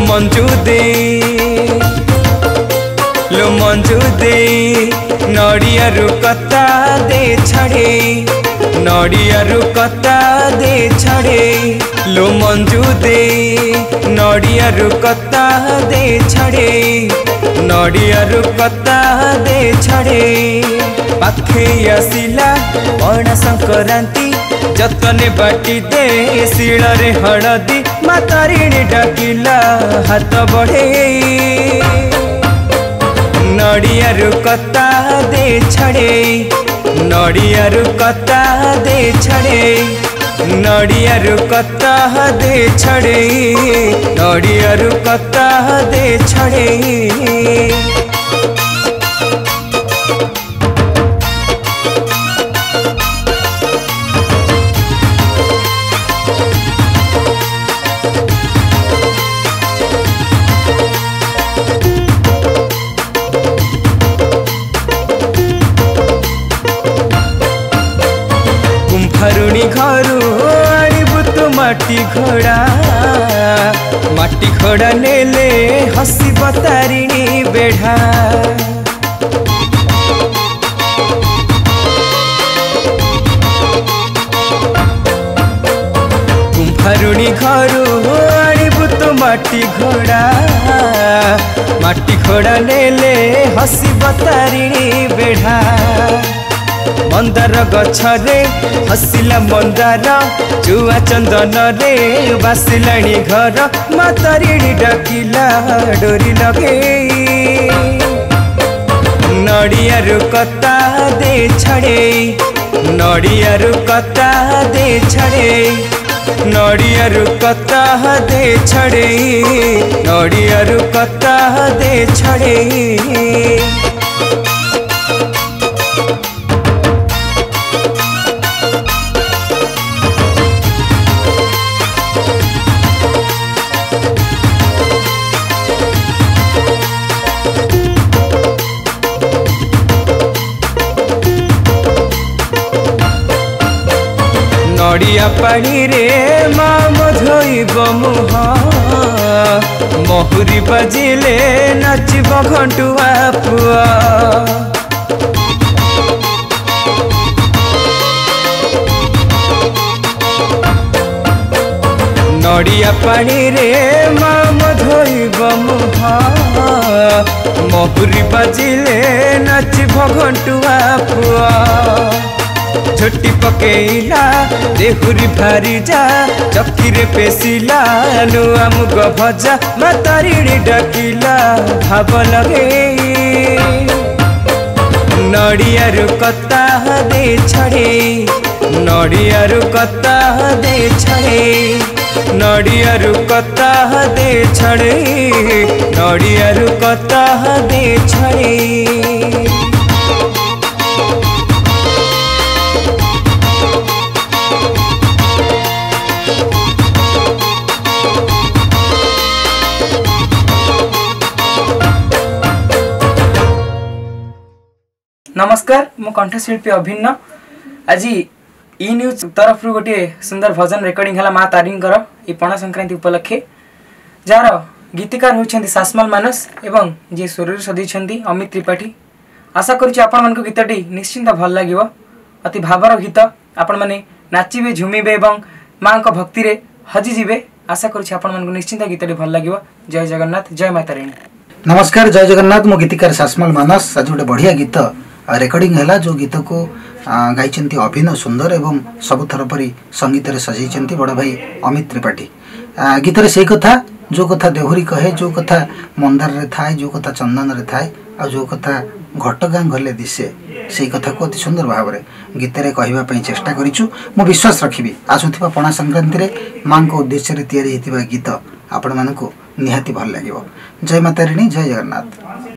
मंजू दे लो मंजू दे नड़िया कता दे छड़े नड़िया कता दे छड़े लो मंजू दे नड़िया कता दे छड़े नड़िया कता दे छड़े पाखे आसिला पणा संक्रांति जतने बाटी दे शिଳରେ हलदी मातारिणी डाकिला हाथ बढ़े नड़िया कता दे छड़े नड़िया कता दे छड़े नड़िया कता दे छड़े नड़िया कता दे छड़े कुम्भारुणी घरू आणबु तू माटी घोड़ा नेले हसी बतारिणी बेढ़ा कुम्भारुणी घरू आणबु तू माटी घोड़ा नेले हसी बतारिणी बेढ़ा मंदार गछरे हसिला मंदार जुआ चंदन रे बासिलाणी घर मातारिणी डाकिला डोरी लगे नड़िया कता दे छड़े नड़िया कता दे छड़े नड़िया कता दे छड़े नड़िया कता दे छड़े नड़िया पानी रे माँ धोइब मुह महुरी बाजिले नाचब घंटुआ पुआ नड़िया पानी रे माँ धोइब मुह महुरी बाजिले नाचब घंटुआ पुआ झोटी पकेला देहुरी भारी जा चक्की रे पेसिला नुआ मुग भजा मातारिणी डाकिला भाव लगे नड़िया कता दे छड़े नड़िया कता दे छड़े नड़िया कता दे छड़े नड़िया कता दे छड़े नमस्कार मु कंठशिल्पी अभिन्न आज ई न्यूज तरफ गोटे सुंदर भजन रेकर्डिंग है माँ तारिणीकर ये पणा संक्रांति उपलक्षे जार गीतिकार होती सासमल मानस एवं जी स्वर सजाई अमित त्रिपाठी आशा करुच्ची आपण मान गीतटी निश्चिंत भल लगे अति भावर गीत आपण मैंने नाचे झुमिबे एवं माँ भक्ति रे हजिजे आशा करुच्ची आपण मान निश्चिंत गीतटी भल लगे। जय जगन्नाथ जय माँ तारिणी। नमस्कार जय जगन्नाथ मो गीतिकार सासमल मानस आज गोटे बढ़िया गीत रेकर्डिंग है जो गीत को गाई अभिनव सुंदर एवं सबुथर परी संगीत रे सजाई बड़ भाई अमित त्रिपाठी गीत रे से कथा जो कथा देहुरी कहे जो कथा मंदार रे थाए जो कथा चंदन रे थाए आ जो कथा घटगाँ गले दिशे से कथा को अति सुंदर भाव में गीत रे कहवा पई चेष्टा करिछु। मो विश्वास रखिबी आसुथिबा पणा संक्रांति रे मां को उद्देश्य रे तैयारी हेतिबा गीत आपण मानकु निहाती भल लागिवो। जय माता रानी जय जगन्नाथ।